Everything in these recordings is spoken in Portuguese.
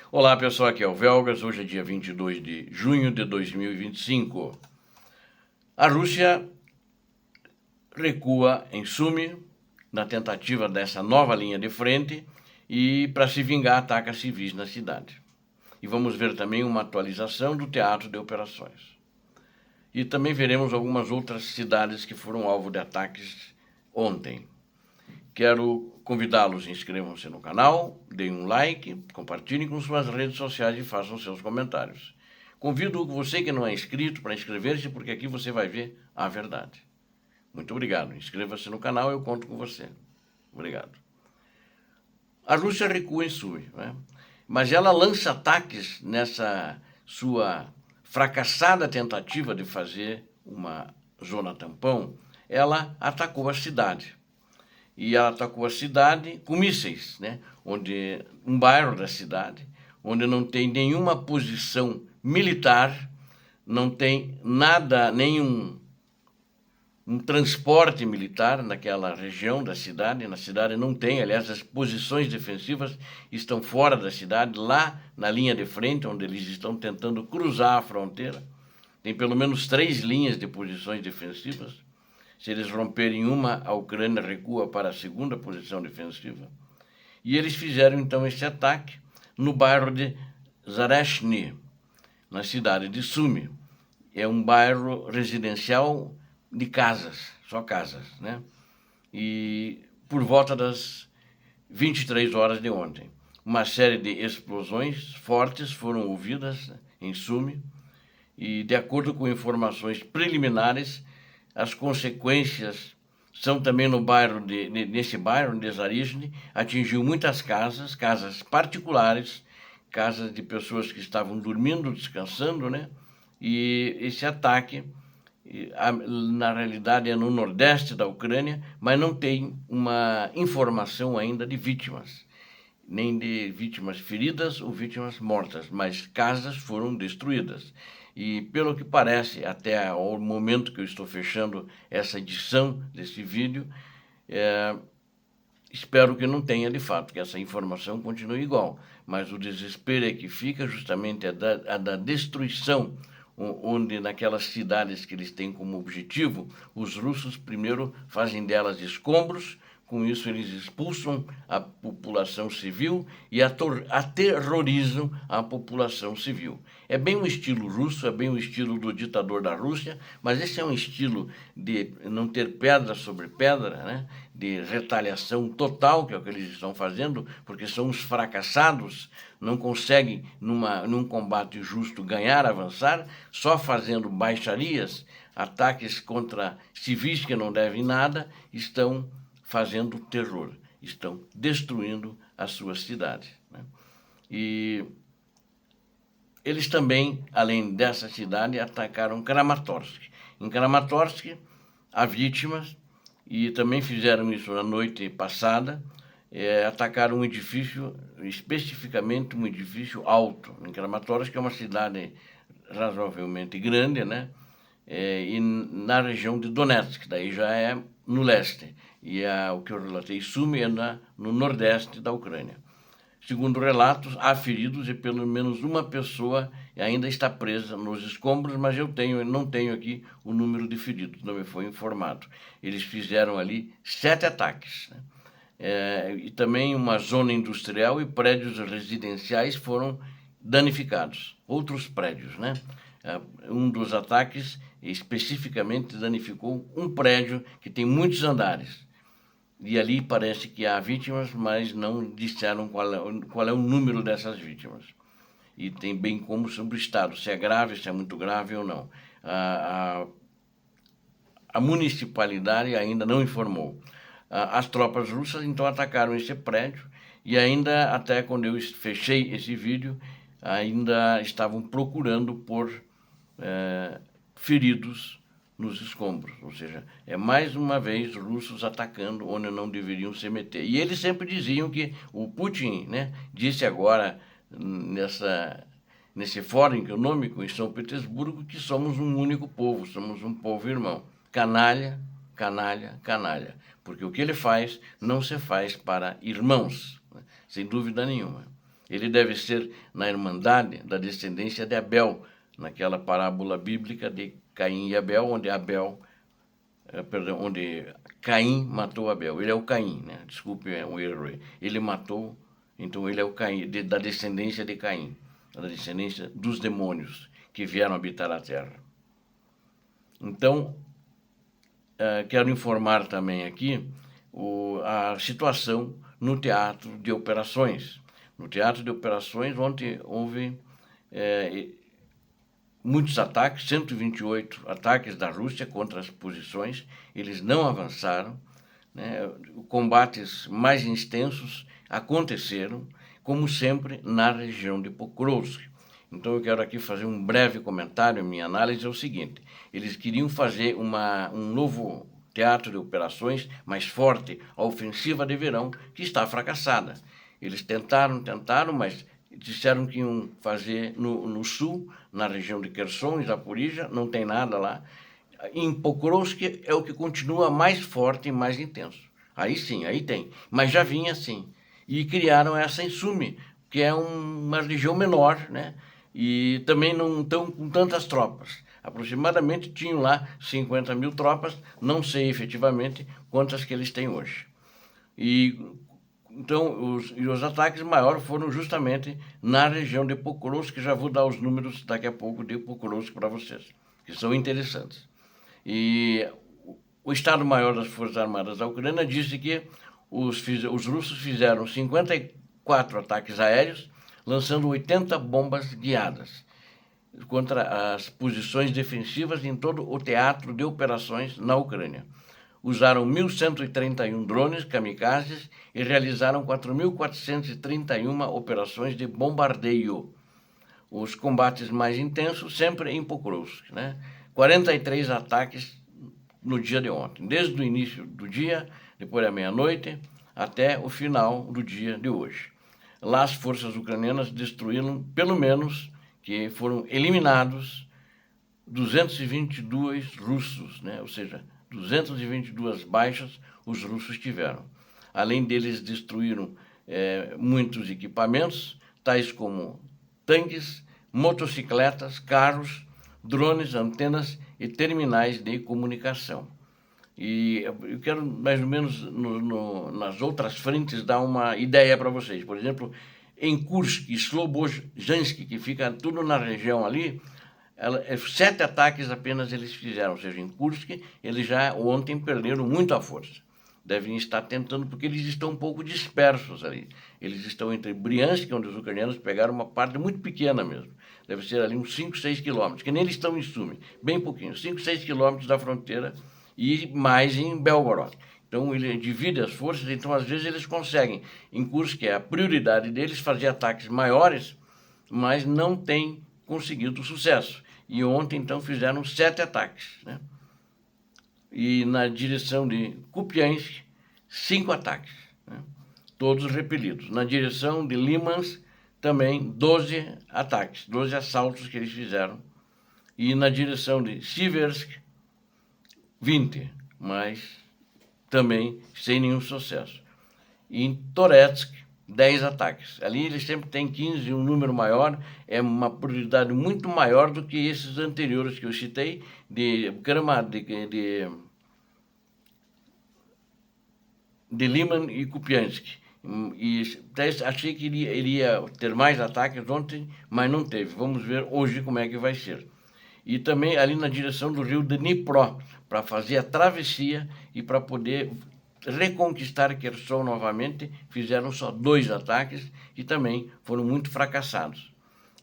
Olá pessoal, aqui é o Velgas, hoje é dia 22 de junho de 2025. A Rússia recua em Sumi na tentativa dessa nova linha de frente e, para se vingar, ataca civis na cidade. E vamos ver também uma atualização do teatro de operações. E também veremos algumas outras cidades que foram alvo de ataques ontem. Quero convidá-los, inscrevam-se no canal, deem um like, compartilhem com suas redes sociais e façam seus comentários. Convido você que não é inscrito para inscrever-se, porque aqui você vai ver a verdade. Muito obrigado. Inscreva-se no canal, eu conto com você. Obrigado. A Rússia recua em Sumi, né? Mas ela lança ataques nessa sua fracassada tentativa de fazer uma zona tampão. Ela atacou a cidade. E ela atacou a cidade com mísseis, né? Onde um bairro da cidade, onde não tem nenhuma posição militar, não tem nada, nenhum transporte militar naquela região da cidade. Na cidade não tem, aliás, as posições defensivas estão fora da cidade, lá na linha de frente, onde eles estão tentando cruzar a fronteira. Tem pelo menos 3 linhas de posições defensivas. Se eles romperem uma, a Ucrânia recua para a segunda posição defensiva. E eles fizeram então esse ataque no bairro de Zareshny, na cidade de Sumi. É um bairro residencial de casas, só casas, né? E por volta das 23 horas de ontem, uma série de explosões fortes foram ouvidas em Sumi e, de acordo com informações preliminares, as consequências são também no bairro nesse bairro de Zareshny, atingiu muitas casas, casas particulares, casas de pessoas que estavam dormindo, descansando, né? E esse ataque, na realidade, é no nordeste da Ucrânia, mas não tem uma informação ainda de vítimas, nem de vítimas feridas ou vítimas mortas, mas casas foram destruídas. E, pelo que parece, até o momento que eu estou fechando essa edição desse vídeo, espero que não tenha, de fato, que essa informação continue igual. Mas o desespero é que fica justamente a da destruição, onde naquelas cidades que eles têm como objetivo, os russos primeiro fazem delas escombros. Com isso, eles expulsam a população civil e aterrorizam a população civil. É bem o estilo russo, é bem o estilo do ditador da Rússia, mas esse é um estilo de não ter pedra sobre pedra, né? De retaliação total, que é o que eles estão fazendo, porque são os fracassados, não conseguem, num combate justo, ganhar, avançar, só fazendo baixarias, ataques contra civis que não devem nada, estão fazendo terror, estão destruindo as suas cidades, né? E eles também, além dessa cidade, atacaram Kramatorsk. Em Kramatorsk, há vítimas, e também fizeram isso na noite passada, atacaram um edifício, especificamente um edifício alto, em Kramatorsk, que é uma cidade razoavelmente grande, né? E na região de Donetsk, daí já é no leste, e o que eu relatei, Sumi, é no nordeste da Ucrânia. Segundo relatos, há feridos e pelo menos uma pessoa ainda está presa nos escombros, mas não tenho aqui o número de feridos, não me foi informado. Eles fizeram ali 7 ataques, né? E também uma zona industrial e prédios residenciais foram danificados. Outros prédios, né? Um dos ataques especificamente danificou um prédio que tem muitos andares. E ali parece que há vítimas, mas não disseram qual é o número dessas vítimas. E tem bem como sobre o estado, se é grave, se é muito grave ou não. A municipalidade ainda não informou. As tropas russas então atacaram esse prédio e ainda, até quando eu fechei esse vídeo, ainda estavam procurando por feridos nos escombros, ou seja, é mais uma vez russos atacando onde não deveriam se meter. E eles sempre diziam que o Putin, né, disse agora nesse fórum econômico em São Petersburgo que somos um único povo, somos um povo irmão. Canalha, canalha, canalha, porque o que ele faz não se faz para irmãos, né, sem dúvida nenhuma. Ele deve ser na irmandade da descendência de Abel, naquela parábola bíblica de Caim e Abel, onde Caim matou Abel. Ele é o Caim, né? Desculpe, é um erro aí. Ele matou, então ele é o Caim, da descendência de Caim, da descendência dos demônios que vieram habitar a terra. Então, quero informar também aqui a situação no teatro de operações. No teatro de operações, ontem houve muitos ataques, 128 ataques da Rússia contra as posições, eles não avançaram, né? Combates mais extensos aconteceram, como sempre, na região de Pokrovsk. Então eu quero aqui fazer um breve comentário, minha análise é o seguinte: eles queriam fazer um novo teatro de operações mais forte, a ofensiva de verão, que está fracassada. Eles tentaram, mas disseram que iam fazer no sul, na região de Kherson e Zaporizhia, não tem nada lá. Em Pokrovsk é o que continua mais forte e mais intenso. Aí sim, aí tem. Mas já vinha assim. E criaram essa em Sumy, que é uma região menor, né? E também não estão com tantas tropas. Aproximadamente tinham lá 50 mil tropas, não sei efetivamente quantas que eles têm hoje. Então, os ataques maiores foram justamente na região de Pokrovsk, que já vou dar os números daqui a pouco de Pokrovsk para vocês, que são interessantes. E o Estado-Maior das Forças Armadas da Ucrânia disse que os russos fizeram 54 ataques aéreos, lançando 80 bombas guiadas contra as posições defensivas em todo o teatro de operações na Ucrânia. Usaram 1.131 drones kamikazes e realizaram 4.431 operações de bombardeio. Os combates mais intensos sempre em Pokrovsk, né? 43 ataques no dia de ontem, desde o início do dia, depois da meia-noite, até o final do dia de hoje. Lá as forças ucranianas destruíram, pelo menos, que foram eliminados 222 russos, né? Ou seja, 222 baixas os russos tiveram. Além deles, destruíram muitos equipamentos, tais como tanques, motocicletas, carros, drones, antenas e terminais de comunicação. E eu quero, mais ou menos, nas outras frentes, dar uma ideia para vocês. Por exemplo, em Kursk e Slobozhansk, que fica tudo na região ali, 7 ataques apenas eles fizeram, ou seja, em Kursk, eles já ontem perderam muita força. Devem estar tentando, porque eles estão um pouco dispersos ali. Eles estão entre Briansk, onde os ucranianos pegaram uma parte muito pequena mesmo. Deve ser ali uns 5, 6 quilômetros, que nem eles estão em Sumy, bem pouquinho, 5, 6 quilômetros da fronteira e mais em Belgorod. Então, ele divide as forças, então, às vezes, eles conseguem, em Kursk, que é a prioridade deles, fazer ataques maiores, mas não tem conseguido sucesso. E ontem, então, fizeram 7 ataques, né? E na direção de Kupiansk, 5 ataques, né? Todos repelidos. Na direção de Limansk, também 12 ataques, 12 assaltos que eles fizeram. E na direção de Siversk, 20, mas também sem nenhum sucesso. E em Toretsk, 10 ataques. Ali eles sempre têm 15, um número maior, é uma prioridade muito maior do que esses anteriores que eu citei, de Liman e Kupiansk. E achei que ele iria ter mais ataques ontem, mas não teve. Vamos ver hoje como é que vai ser. E também ali na direção do rio Dnipro, para fazer a travessia e para poder reconquistar Kherson novamente, fizeram só 2 ataques e também foram muito fracassados.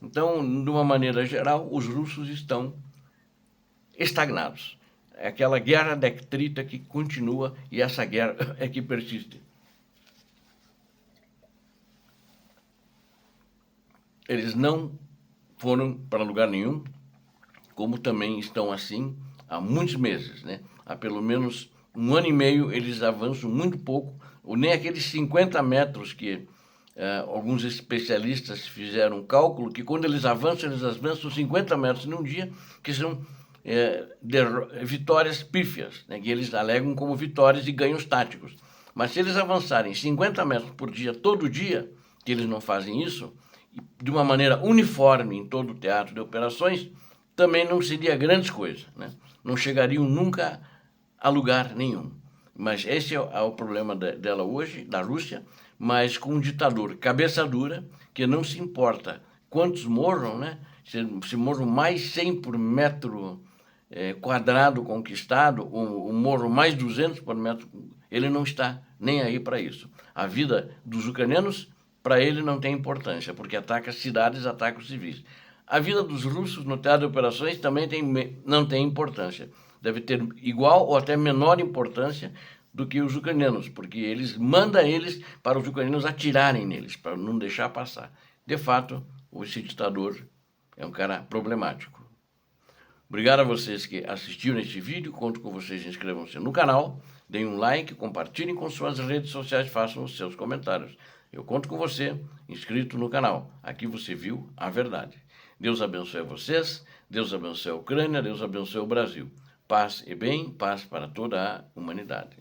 Então, de uma maneira geral, os russos estão estagnados. É aquela guerra decrita que continua e essa guerra é que persiste. Eles não foram para lugar nenhum, como também estão assim há muitos meses, né? Há pelo menos 1 ano e meio eles avançam muito pouco, ou nem aqueles 50 metros que alguns especialistas fizeram um cálculo, que quando eles avançam 50 metros num dia, que são vitórias pífias, né? Que eles alegam como vitórias e ganhos táticos. Mas se eles avançarem 50 metros por dia, todo dia, que eles não fazem isso, de uma maneira uniforme em todo o teatro de operações, também não seria grandes coisas, né? Não chegariam nunca a lugar nenhum. Mas esse é o problema dela hoje, da Rússia, mas com um ditador cabeça dura, que não se importa quantos morram, né? Se morram mais 100 por metro quadrado conquistado, o morro mais 200 por metro, ele não está nem aí para isso. A vida dos ucranianos, para ele, não tem importância, porque ataca cidades, ataca os civis. A vida dos russos no teatro de operações também não tem importância. Deve ter igual ou até menor importância do que os ucranianos, porque eles para os ucranianos atirarem neles, para não deixar passar. De fato, esse ditador é um cara problemático. Obrigado a vocês que assistiram este vídeo, conto com vocês, inscrevam-se no canal, deem um like, compartilhem com suas redes sociais, façam os seus comentários. Eu conto com você, inscrito no canal. Aqui você viu a verdade. Deus abençoe vocês, Deus abençoe a Ucrânia, Deus abençoe o Brasil. Paz e bem, paz para toda a humanidade.